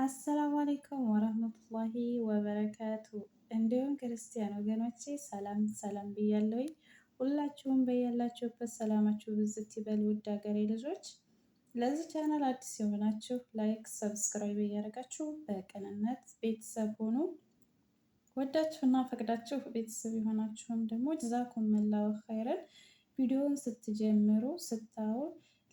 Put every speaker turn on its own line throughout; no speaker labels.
አሰላሙ አለይኩም ወረህመቱላሂ ወበረካቱ። እንዲሁም ክርስቲያን ወገኖቼ ሰላም ሰላም ብያለሁኝ። ሁላችሁም በያላችሁበት ሰላማችሁ ብዝት ይበል። ውድ ሀገሬ ልጆች፣ ለዚህ ቻናል አዲስ የሆናችሁ ላይክ፣ ሰብስክራይብ እያደረጋችሁ በቅንነት ቤተሰብ ሆኑ። ወዳችሁና ፈቅዳችሁ ቤተሰብ የሆናችሁም ደግሞ ጀዛኩሙላሁ ኸይረን። ቪዲዮውን ስትጀምሩ ስታዩ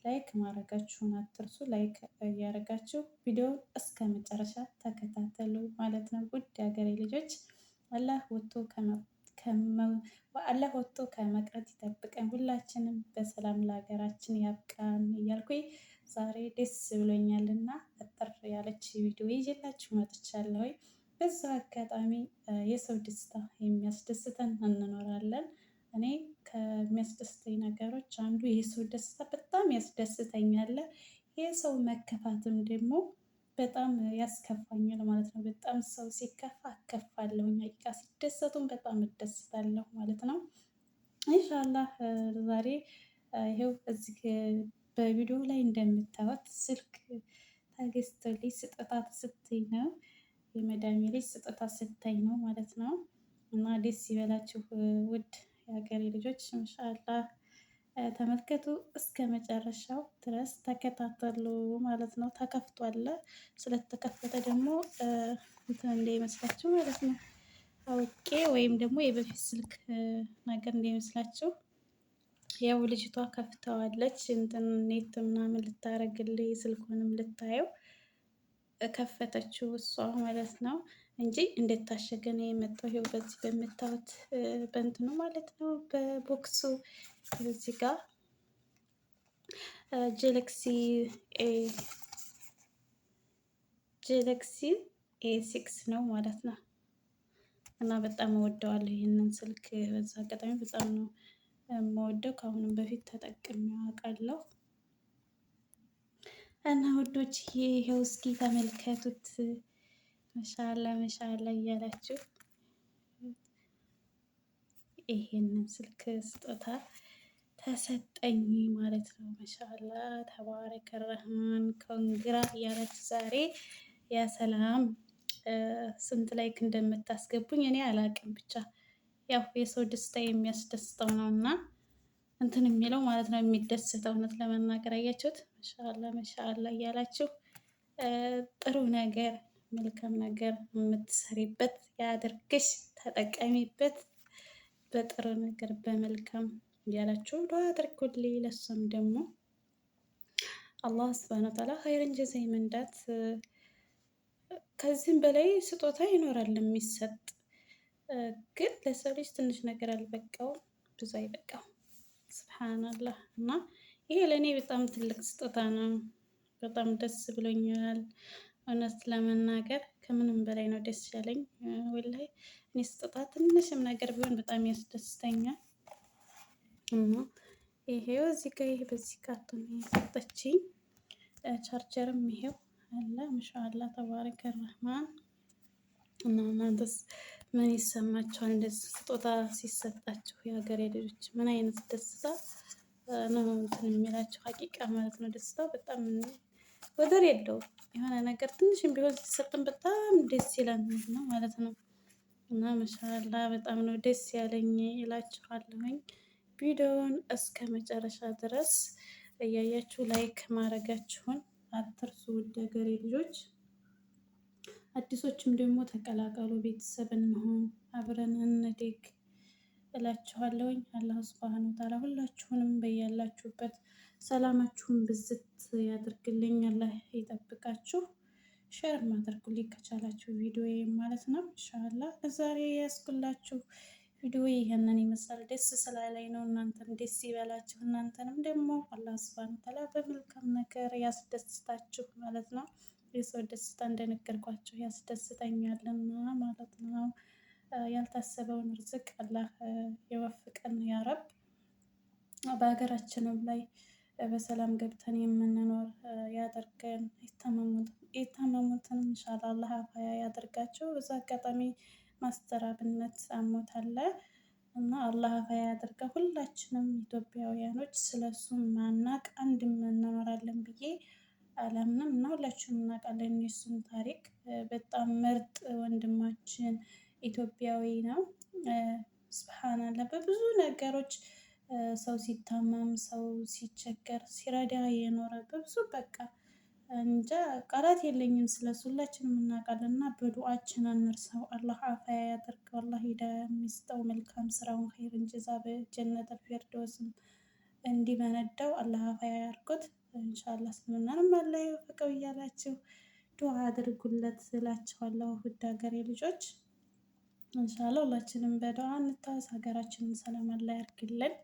ላይክ ማድረጋችሁን አትርሱ። ላይክ እያደረጋችሁ ቪዲዮውን እስከ መጨረሻ ተከታተሉ ማለት ነው። ውድ ሀገሬ ልጆች አላህ ወጥቶ ከመቅረት ይጠብቀን፣ ሁላችንም በሰላም ለሀገራችን ያብቃን እያልኩኝ ዛሬ ደስ ብሎኛልና አጠር ያለች ቪዲዮ ይዤላችሁ መጥቻለሁ። በዛ አጋጣሚ የሰው ደስታ የሚያስደስተን እንኖራለን። እኔ ከሚያስደስተኝ ነገሮች አንዱ የሰው ደስታ በጣም ያስደስተኛል። የሰው መከፋትም ደግሞ በጣም ያስከፋኛል ማለት ነው። በጣም ሰው ሲከፋ አከፋለሁኝ፣ ሀቂቃ ሲደሰቱም በጣም እደሰታለሁ ማለት ነው። ኢንሻአላህ ዛሬ ይኸው እዚህ በቪዲዮ ላይ እንደምታዩት ስልክ ተገዝቶልኝ ስጦታ ስትኝ ነው የመዳሜ ልጅ ስጦታ ስታኝ ነው ማለት ነው። እና ደስ ይበላችሁ ውድ የሀገሬ ልጆች፣ ኢንሻአላህ ተመልከቱ እስከ መጨረሻው ድረስ ተከታተሉ ማለት ነው። ተከፍቷል። ስለተከፈተ ደግሞ እንትን እንዳይመስላችሁ ማለት ነው። አውቄ ወይም ደግሞ የበፊት ስልክ ነገር እንዳይመስላችሁ። ያው ልጅቷ ከፍተዋለች እንትን ኔት ምናምን ልታረግልኝ ስልኩንም ልታየው ከፈተችው እሷ ማለት ነው እንጂ እንዴት ታሸገ ነው የመጣው። ይኸው በዚህ በምታዩት በእንትኑ ማለት ነው በቦክሱ እዚህ ጋር ጄለክሲ ኤ6 ነው ማለት ነው። እና በጣም እወደዋለሁ ይህንን ስልክ። በዛ አጋጣሚ በጣም ነው የምወደው። ከአሁንም በፊት ተጠቅሜው አውቃለሁ። እና ውዶች ይሄው እስኪ ተመልከቱት። መሻላ መሻላ እያላችሁ ይሄንን ስልክ ስጦታ ተሰጠኝ ማለት ነው። መሻላ ተባረከ ረህማን ኮንግራ እያላችሁ ዛሬ ያ ሰላም ስንት ላይክ እንደምታስገቡኝ እኔ አላቅም። ብቻ ያው የሰው ደስታ የሚያስደስተው ነው እና እንትን የሚለው ማለት ነው የሚደሰተው። እውነት ለመናገር አያችሁት። መሻላ መሻላ እያላችሁ ጥሩ ነገር መልካም ነገር የምትሰሪበት ያድርግሽ፣ ተጠቀሚበት በጥሩ ነገር በመልካም እያላችሁ ዱዓ አድርጉልኝ። ለሷም ደግሞ አላህ ሱብሃነሁ ወተዓላ ኸይረን ጀዛ ይመንዳት። ከዚህም በላይ ስጦታ ይኖራል የሚሰጥ፣ ግን ለሰው ልጅ ትንሽ ነገር አልበቃውም፣ ብዙ አይበቃም። ሱብሃነላህ። እና ይሄ ለእኔ በጣም ትልቅ ስጦታ ነው። በጣም ደስ ብሎኛል። እውነት ለመናገር ከምንም በላይ ነው ደስ ያለኝ። ወላሂ እኔ ስጦታ ትንሽም ነገር ቢሆን በጣም ያስደስተኛል። እና ይሄው እዚህ ጋር ይሄ በዚህ ካርቶን የሰጠችኝ ቻርጀርም ይሄው አለ። ማሻአላህ ተባረከ ረህማን። እና እናንተስ ምን ይሰማችኋል? እንደዚህ ስጦታ ሲሰጣችሁ የሀገሬ ልጆች ምን አይነት ደስታ ነው እንትን የሚላችሁ? ሀቂቃ ማለት ነው ደስታው በጣም ወደር የለውም። የሆነ ነገር ትንሽም ቢሆን ሲሰጥን በጣም ደስ ይላል ነው ማለት ነው። እና ማሻአላ በጣም ነው ደስ ያለኝ እላችኋለሁኝ። ቪዲዮውን እስከ መጨረሻ ድረስ እያያችሁ ላይክ ማድረጋችሁን አትርሱ ውድ ሀገሬ ልጆች። አዲሶችም ደግሞ ተቀላቀሉ፣ ቤተሰብ እንሁን፣ አብረን እንደግ እላችኋለሁኝ። አላህ ሱብሃነሁ ወተዓላ ሁላችሁንም በያላችሁበት ሰላማችሁን ብዝት ያድርግልኝ። አላህ ይጠብቃችሁ። ሼር ማድረጉልኝ ከቻላችሁ ቪዲዮ ማለት ነው። ኢንሻአላህ ዛሬ ያስኩላችሁ ቪዲዮ ይሄንን ይመስላል። ደስ ስላለኝ ነው። እናንተም ደስ ይበላችሁ። እናንተንም ደግሞ አላህ ሱብሃነሁ ወተዓላ በመልካም ነገር ያስደስታችሁ ማለት ነው። የሰው ደስታ እንደነገርኳችሁ ያስደስተኛልና ማለት ነው። ያልታሰበውን ርዝቅ አላህ የወፍቀን ያረብ። በሀገራችንም ላይ በሰላም ገብተን የምንኖር ያደርገን። የታመሙትን ኢንሻአላህ አላህ አፋያ ያደርጋቸው። በዛ አጋጣሚ ማስተር አብነት አሞታል እና አላህ አፋያ ያደርጋ። ሁላችንም ኢትዮጵያውያኖች ስለሱ ማናቅ አንድም እንኖራለን ብዬ አላምንም እና ሁላችንም እናውቃለን የእሱን ታሪክ። በጣም ምርጥ ወንድማችን ኢትዮጵያዊ ነው። ሱብሃንአላህ በብዙ ነገሮች ሰው ሲታመም ሰው ሲቸገር ሲረዳ የኖረ በብዙ በቃ እንጃ ቃላት የለኝም ስለሱ። ሁላችንም እናውቃለን እና በዱዓችን አንርሳው። አላህ አፋያ ያድርገው። አላህ ሂዳያ የሚስጠው መልካም ስራውን ኸይርን ጀዛ በጀነተል ፊርደውስም እንዲመነዳው አላህ አፋያ ያድርጎት። ኢንሻአላህ እስልምናንም አላህ ይወፍቀው እያላችሁ ዱዓ አድርጉለት እላችኋለሁ። ውድ ሀገሬ ልጆች ኢንሻአላህ ሁላችንም በዱዓ እንታወስ። ሀገራችንን ሰላም አላህ ያድርግልን።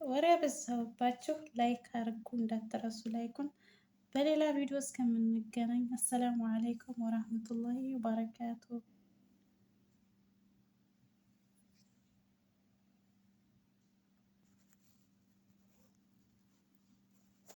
ወሬ አበዛሁባችሁ። ላይክ አድርጉ እንዳትረሱ ላይኩን። በሌላ ቪዲዮ እስከምንገናኝ አሰላሙ አለይኩም ወራህመቱላሂ ወበረካቱ።